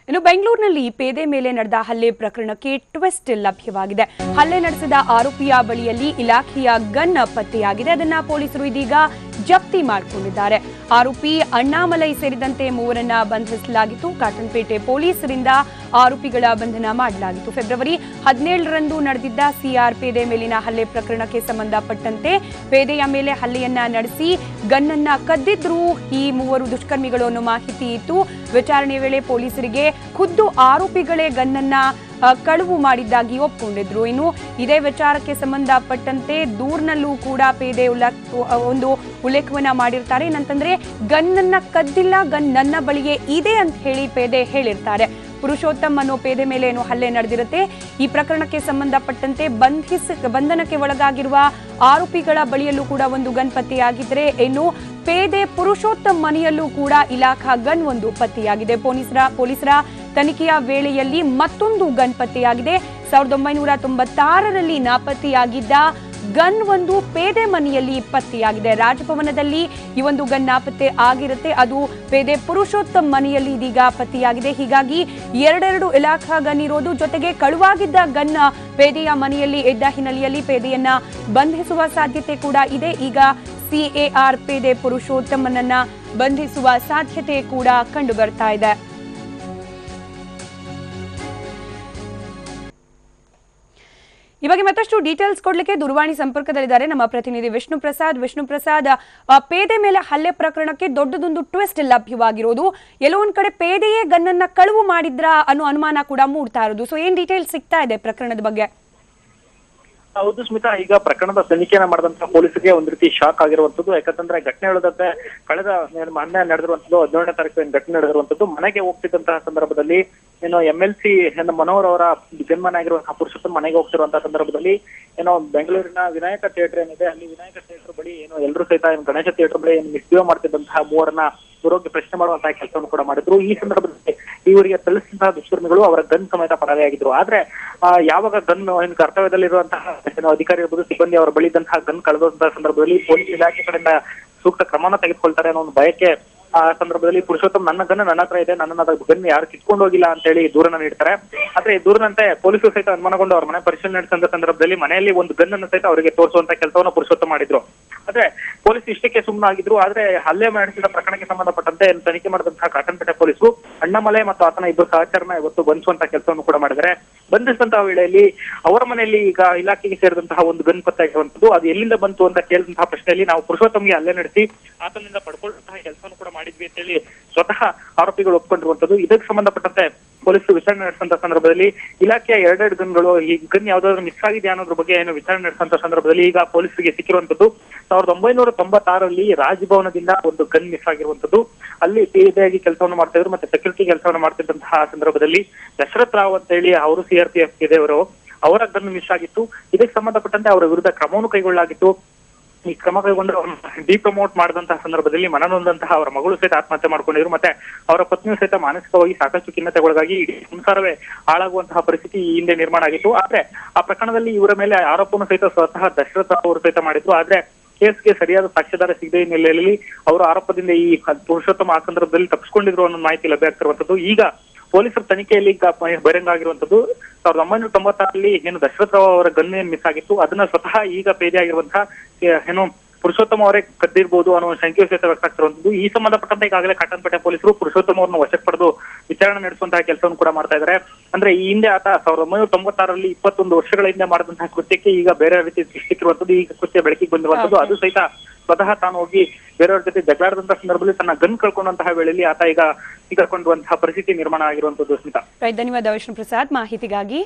ಇನ್ನು ಬೆಂಗಳೂರಿನಲ್ಲಿ ಪೇದೆ ಮೇಲೆ ನಡೆದ ಹಲ್ಲೆ ಪ್ರಕರಣಕ್ಕೆ ಟ್ವಿಸ್ಟ್ ಲಭ್ಯವಾಗಿದೆ. ಹಲ್ಲೆ ನಡೆಸಿದ ಆರೋಪಿಯ ಬಳಿಯಲ್ಲಿ ಇಲಾಖೆಯ ಗನ್ ಪತ್ತೆಯಾಗಿದೆ. ಅದನ್ನ ಪೊಲೀಸರು ಇದೀಗ ಜಪ್ತಿ ಮಾಡಿಕೊಂಡಿದ್ದಾರೆ. ಆರೋಪಿ ಅಣ್ಣಾಮಲೈ ಸೇರಿದಂತೆ ಮೂವರನ್ನ ಬಂಧಿಸಲಾಗಿತ್ತು. ಕಾಟನ್ಪೇಟೆ ಪೊಲೀಸರಿಂದ ಆರೋಪಿಗಳ ಬಂಧನ ಮಾಡಲಾಗಿತ್ತು. ಫೆಬ್ರವರಿ 17ರಂದು ನಡೆದಿದ್ದ ಸಿಆರ್ ಪೇದೆ ಮೇಲಿನ ಹಲ್ಲೆ ಪ್ರಕರಣಕ್ಕೆ ಸಂಬಂಧಪಟ್ಟಂತೆ ಪೇದೆಯ ಮೇಲೆ ಹಲ್ಲೆಯನ್ನ ನಡೆಸಿ ಗನ್ನನ್ನ ಕದ್ದಿದ್ರು ಈ ಮೂವರು ದುಷ್ಕರ್ಮಿಗಳು ಅನ್ನೋ ಮಾಹಿತಿ ಇತ್ತು. ವಿಚಾರಣೆ ವೇಳೆ ಪೊಲೀಸರಿಗೆ ಖುದ್ದು ಆರೋಪಿಗಳೇ ಗನ್ನನ್ನ ಕಳುವು ಮಾಡಿದ್ದಾಗಿ ಒಪ್ಪಿಕೊಂಡಿದ್ರು. ಇನ್ನು ಇದೇ ವಿಚಾರಕ್ಕೆ ಸಂಬಂಧಪಟ್ಟಂತೆ ದೂರಿನಲ್ಲೂ ಕೂಡ ಪೇದೆ ಒಂದು ಉಲ್ಲೇಖವನ್ನ ಮಾಡಿರ್ತಾರೆ. ಏನಂತಂದ್ರೆ ಗನ್ನನ್ನ ಕದ್ದಿಲ್ಲ, ಗನ್ ನನ್ನ ಬಳಿಯೇ ಇದೆ ಅಂತ ಹೇಳಿ ಪೇದೆ ಹೇಳಿರ್ತಾರೆ. ಪುರುಷೋತ್ತಮ್ ಅನ್ನೋ ಪೇದೆ ಮೇಲೆ ಏನು ಹಲ್ಲೆ ನಡೆದಿರುತ್ತೆ. ಈ ಪ್ರಕರಣಕ್ಕೆ ಸಂಬಂಧಪಟ್ಟಂತೆ ಬಂಧನಕ್ಕೆ ಒಳಗಾಗಿರುವ ಆರೋಪಿಗಳ ಬಳಿಯಲ್ಲೂ ಕೂಡ ಒಂದು ಗನ್ ಪತ್ತೆಯಾಗಿದ್ರೆ, ಇನ್ನು ಪೇದೆ ಪುರುಷೋತ್ತಮ್ ಮನೆಯಲ್ಲೂ ಕೂಡ ಇಲಾಖಾ ಗನ್ ಒಂದು ಪತ್ತೆಯಾಗಿದೆ. ಪೊಲೀಸರ ತನಿಖೆಯ ವೇಳೆಯಲ್ಲಿ ಮತ್ತೊಂದು ಗನ್ ಪತ್ತೆಯಾಗಿದೆ. 1996ರಲ್ಲಿ ನಾಪತ್ತೆಯಾಗಿದ್ದ ಗನ್ ಒಂದು ಪೇದೆ ಮನೆಯಲ್ಲಿ ಪತ್ತೆಯಾಗಿದೆ. ರಾಜಭವನದಲ್ಲಿ ಈ ಒಂದು ಗನ್ ನಾಪತ್ತೆ ಆಗಿರುತ್ತೆ. ಅದು ಪೇದೆ ಪುರುಷೋತ್ತಮ್ ಮನೆಯಲ್ಲಿ ಇದೀಗ ಪತ್ತೆಯಾಗಿದೆ. ಹೀಗಾಗಿ ಎರಡೆರಡು ಇಲಾಖಾ ಗನ್ ಇರೋದು, ಜೊತೆಗೆ ಕಳುವಾಗಿದ್ದ ಗನ್ ಪೇದೆಯ ಮನೆಯಲ್ಲಿ ಇದ್ದ ಹಿನ್ನೆಲೆಯಲ್ಲಿ ಪೇದೆಯನ್ನ ಬಂಧಿಸುವ ಸಾಧ್ಯತೆ ಕೂಡ ಇದೆ. ಈಗ ಸಿಎಆರ್ ಪೇದೆ ಪುರುಷೋತ್ತಮನನ್ನ ಬಂಧಿಸುವ ಸಾಧ್ಯತೆ ಕೂಡ ಕಂಡು ಬರ್ತಾ ಇದೆ. ಈ ಬಗ್ಗೆ ಮತ್ತಷ್ಟು ಡೀಟೇಲ್ಸ್ ಕೊಡ್ಲಿಕ್ಕೆ ದೂರವಾಣಿ ಸಂಪರ್ಕದಲ್ಲಿದ್ದಾರೆ ನಮ್ಮ ಪ್ರತಿನಿಧಿ ವಿಷ್ಣು ಪ್ರಸಾದ್. ಪೇದೆ ಮೇಲೆ ಹಲ್ಲೆ ಪ್ರಕರಣಕ್ಕೆ ದೊಡ್ಡದೊಂದು ಟ್ವಿಸ್ಟ್ ಲಭ್ಯವಾಗಿರೋದು. ಎಲ್ಲೋ ಒಂದ್ ಕಡೆ ಪೇದೆಯೇ ಗನ್ನನ್ನ ಕಳುವು ಮಾಡಿದ್ರ ಅನ್ನೋ ಅನುಮಾನ ಕೂಡ ಮೂಡ್ತಾ ಇರೋದು. ಸೊ ಏನ್ ಡೀಟೇಲ್ಸ್ ಸಿಗ್ತಾ ಇದೆ ಪ್ರಕರಣದ ಬಗ್ಗೆ? ಹೌದು ಸ್ಮಿತಾ, ಈಗ ಪ್ರಕರಣದ ತನಿಖೆಯನ್ನ ಮಾಡಿದಂತಹ ಪೊಲೀಸರಿಗೆ ಒಂದ್ ರೀತಿ ಶಾಕ್ ಆಗಿರುವಂತದ್ದು. ಯಾಕಂತಂದ್ರೆ ಘಟನೆ ಹೇಳೋದಂತೆ ಕಳೆದ ಮೊನ್ನೆ ನಡೆದಿರುವಂತದ್ದು 17ನೇ ತಾರೀಕು ಘಟನೆ ನಡೆದಿರುವಂತದ್ದು. ಮನೆಗೆ ಹೋಗ್ತಿದ್ದಂತಹ ಸಂದರ್ಭದಲ್ಲಿ ಏನೋ MLC ಮನೋಹರ್ ಅವರ ಜನ್ಮನ ಆಗಿರುವಂತಹ ಪುರುಷೋತ್ತಮ ಮನೆಗೆ ಹೋಗ್ತಿರುವಂತಹ ಸಂದರ್ಭದಲ್ಲಿ ಏನೋ ಬೆಂಗಳೂರಿನ ವಿನಾಯಕ ಥಿಯೇಟರ್ ಏನಿದೆ, ಅಲ್ಲಿ ವಿನಾಯಕ ಥಿಯೇಟರ್ ಬಳಿ ಏನೋ ಎಲ್ಲರೂ ಸಹಿತ ಗಣೇಶ ಥಿಯೇಟರ್ ಬಳಿ ಮಿಸ್ಬಿಹೇವ್ ಮಾಡ್ತಿದ್ದಂತಹ ಮೂವರನ್ನ ದುರೋಗಿ ಪ್ರಶ್ನೆ ಮಾಡುವಂತಹ ಕೆಲಸವನ್ನು ಕೂಡ ಮಾಡಿದ್ರು. ಈ ಸಂದರ್ಭದಲ್ಲಿ ಇವರಿಗೆ ತಿಳಿಸಿದಂತಹ ದುಷ್ಕರ್ಮಿಗಳು ಅವರ ಗನ್ ಸಮೇತ ಪರಾರಿಯಾಗಿದ್ರು. ಆದ್ರೆ ಯಾವಾಗ ಗನ್ ಕರ್ತವ್ಯದಲ್ಲಿರುವಂತಹ ಅಧಿಕಾರಿ ಇರ್ಬೋದು, ಸಿಬ್ಬಂದಿ ಅವರ ಬಳಿ ಇದ್ದಂತಹ ಗನ್ ಕಳೆದಂತಹ ಸಂದರ್ಭದಲ್ಲಿ ಪೊಲೀಸ್ ಇಲಾಖೆ ಕಡೆಯಿಂದ ಸೂಕ್ತ ಕ್ರಮನ ತೆಗೆದುಕೊಳ್ತಾರೆ ಅನ್ನೋ ಒಂದು ಭಯಕ್ಕೆ ಆ ಸಂದರ್ಭದಲ್ಲಿ ಪುರುಷೋತ್ತಮ್ ನನ್ನ ಗನ್ ನನ್ನ ಹತ್ರ ಇದೆ, ನನ್ನ ಗನ್ ಯಾರು ಕಿತ್ಕೊಂಡು ಹೋಗಿಲ್ಲ ಅಂತ ಹೇಳಿ ದೂರನ್ನ ನೀಡ್ತಾರೆ. ಆದ್ರೆ ಈ ದೂರನಂತೆ ಪೊಲೀಸರು ಸಹಿತ ಅನುಮಾನಗೊಂಡು ಅವ್ರ ಮನೆ ಪರಿಶೀಲನೆ ನಡೆಸಿದ ಸಂದರ್ಭದಲ್ಲಿ ಮನೆಯಲ್ಲಿ ಒಂದು ಗನ್ ಅನ್ನು ಸಹಿತ ಅವರಿಗೆ ತೋರಿಸುವಂತ ಕೆಲಸವನ್ನು ಪುರುಷೋತ್ತಮ್ ಮಾಡಿದ್ರು. ಆದ್ರೆ ಪೊಲೀಸ್ ಇಷ್ಟಕ್ಕೆ ಸುಮ್ಮನಾಗಿದ್ರು. ಆದ್ರೆ ಹಲ್ಲೆ ಮಾಡಿಸಿದ ಪ್ರಕರಣಕ್ಕೆ ಸಂಬಂಧಪಟ್ಟಂತೆ ತನಿಖೆ ಮಾಡಿದಂತಹ ಕಾಟನ್ಪೇಟೆ ಪೊಲೀಸರು ಅಣ್ಣಾಮಲೈ ಮತ್ತು ಆತನ ಇಬ್ಬರು ಸಹಚರನ ಇವತ್ತು ಬಂಧಿಸುವಂತಹ ಕೆಲಸವನ್ನು ಕೂಡ ಮಾಡಿದ್ದಾರೆ. ಬಂಧಿಸಿದಂತಹ ವೇಳೆಯಲ್ಲಿ ಅವರ ಮನೆಯಲ್ಲಿ ಈಗ ಇಲಾಖೆಗೆ ಸೇರಿದಂತಹ ಒಂದು ಗನ್ ಪತ್ತೆಯಾಗಿರುವಂತದ್ದು. ಅದು ಎಲ್ಲಿಂದ ಬಂತು ಅಂತ ಕೇಳಿದಂತಹ ಪ್ರಶ್ನೆಯಲ್ಲಿ ನಾವು ಪುರುಷೋತ್ತಮ್ಗೆ ಹಲ್ಲೆ ನಡೆಸಿ ಆತನಿಂದ ಪಡ್ಕೊಳ್ಳುವಂತಹ ಕೆಲಸವನ್ನು ಕೂಡ ಮಾಡಿದ್ವಿ ಅಂತ ಹೇಳಿ ಸ್ವತಃ ಆರೋಪಿಗಳು ಒಪ್ಕೊಂಡಿರುವಂತದ್ದು. ಇದಕ್ಕೆ ಸಂಬಂಧಪಟ್ಟಂತೆ ಪೊಲೀಸರು ವಿಚಾರಣೆ ನಡೆಸಿದಂತ ಸಂದರ್ಭದಲ್ಲಿ ಇಲಾಖೆಯ ಎರಡೆರಡು ಗನ್ಗಳು, ಈ ಗನ್ ಯಾವ್ದಾದ್ರು ಮಿಸ್ ಆಗಿದೆಯಾ ಅನ್ನೋದ್ರ ಬಗ್ಗೆ ಏನು ವಿಚಾರಣೆ ನಡೆಸಿದಂತ ಸಂದರ್ಭದಲ್ಲಿ ಈಗ ಪೊಲೀಸರಿಗೆ ಸಿಕ್ಕಿರುವಂತದ್ದು 1996ರಲ್ಲಿ ರಾಜಭವನದಿಂದ ಒಂದು ಗನ್ ಮಿಸ್ ಆಗಿರುವಂತದ್ದು. ಅಲ್ಲಿ ಪೇದೆಯಾಗಿ ಕೆಲಸವನ್ನು ಮಾಡ್ತಾ ಇದ್ರು, ಮತ್ತೆ ಸೆಕ್ಯೂರಿಟಿ ಕೆಲಸವನ್ನು ಮಾಡ್ತಿದ್ದಂತಹ ಸಂದರ್ಭದಲ್ಲಿ ದಶರಥ್ ರಾವ್ ಅಂತ ಹೇಳಿ ಅವರು CRPF ಪೇದೆಯವರು, ಅವರ ಗನ್ ಮಿಸ್ ಆಗಿತ್ತು. ಇದಕ್ಕೆ ಸಂಬಂಧಪಟ್ಟಂತೆ ಅವರ ವಿರುದ್ಧ ಕ್ರಮವನ್ನು ಕೈಗೊಳ್ಳಲಾಗಿತ್ತು. ಈ ಕ್ರಮ ಕೈಗೊಂಡು ಅವ್ರನ್ನ ಡಿಪ್ರಮೋಟ್ ಮಾಡಿದಂತಹ ಸಂದರ್ಭದಲ್ಲಿ ಮನನೊಂದಂತಹ ಅವರ ಮಗಳು ಸಹಿತ ಆತ್ಮಹತ್ಯೆ ಮಾಡ್ಕೊಂಡಿದ್ರು. ಮತ್ತೆ ಅವರ ಪತ್ನಿಯು ಸಹಿತ ಮಾನಸಿಕವಾಗಿ ಸಾಕಷ್ಟು ಖಿನ್ನತೆಗೊಳಗಾಗಿ ಇಡೀ ಸಂಸಾರವೇ ಹಾಳಾಗುವಂತಹ ಪರಿಸ್ಥಿತಿ ಈ ಹಿಂದೆ ನಿರ್ಮಾಣ ಆಗಿತ್ತು. ಆದ್ರೆ ಆ ಪ್ರಕರಣದಲ್ಲಿ ಇವರ ಮೇಲೆ ಆರೋಪವನ್ನು ಸಹಿತ ಸ್ವತಃ ದಶರಥ್ ಅವರು ಸಹಿತ ಮಾಡಿದ್ರು. ಆದ್ರೆ ಕೇಸ್ಗೆ ಸರಿಯಾದ ಸಾಕ್ಷ್ಯಾಧಾರ ಸಿಗದ ಹಿನ್ನೆಲೆಯಲ್ಲಿ ಅವರ ಆರೋಪದಿಂದ ಈ ಪುರುಷೋತ್ತಮ ಆ ಸಂದರ್ಭದಲ್ಲಿ ತಪ್ಪಿಸಿಕೊಂಡಿದ್ರು ಅನ್ನೋ ಮಾಹಿತಿ ಲಭ್ಯ ಆಗ್ತಿರುವಂತದ್ದು. ಈಗ ಪೊಲೀಸರ ತನಿಖೆಯಲ್ಲಿ ಬಹಿರಂಗ ಆಗಿರುವಂತದ್ದು 1996ರಲ್ಲಿ ಏನು ದಶರಥ್ ರಾವ್ ಅವರ ಗನ್ ಏನ್ ಮಿಸ್ ಆಗಿತ್ತು ಅದನ್ನ ಸ್ವತಃ ಈಗ ಪೇದೆ ಆಗಿರುವಂತಹ ಏನು ಪುರುಷೋತ್ತಮ ಅವರೇ ಕದ್ದಿರ್ಬೋದು ಅನ್ನೋ ಶಂಕೆ ಸಹಿತ ವ್ಯಕ್ತವಾಗ್ತಿರುವಂತದ್ದು. ಈ ಸಂಬಂಧಪಟ್ಟಂತೆ ಈಗಾಗಲೇ ಕಾಟನ್ಪೇಟೆ ಪೊಲೀಸರು ಪುರುಷೋತ್ತಮ ಅವರನ್ನು ವಶಕ್ಕೆ ಪಡೆದು ವಿಚಾರಣೆ ನಡೆಸುವಂತಹ ಕೆಲಸವನ್ನು ಕೂಡ ಮಾಡ್ತಾ ಇದ್ದಾರೆ. ಅಂದ್ರೆ ಈ ಹಿಂದೆ ಆತ 1996ರಲ್ಲಿ 21 ವರ್ಷಗಳ ಹಿಂದೆ ಮಾಡಿದಂತಹ ಕೃತ್ಯಕ್ಕೆ ಈಗ ಬೇರೆ ರೀತಿ ಸಿಕ್ಕಿರುವಂತದ್ದು. ಈಗ ಕೃತ್ಯ ಬೆಳಕಿಗೆ ಬಂದಿರುವಂತದ್ದು. ಅದು ಸಹಿತ ಸ್ವತಃ ತಾನು ಹೋಗಿ ಬೇರೆಯವ್ರ ಜೊತೆ ಜಗಳಾಡಿದಂತಹ ಸಂದರ್ಭದಲ್ಲಿ ತನ್ನ ಗನ್ ಕಳ್ಕೊಂಡಂತಹ ವೇಳೆಯಲ್ಲಿ ಆತ ಈಗ ಸಿಕ್ಕಾಕೊಂಡಿರುವಂತಹ ಪರಿಸ್ಥಿತಿ ನಿರ್ಮಾಣ ಆಗಿರುವಂತದ್ದು. ಸ್ಮಿತಾ, ಧನ್ಯವಾದ ವಿಷ್ಣು ಪ್ರಸಾದ್ ಮಾಹಿತಿಗಾಗಿ.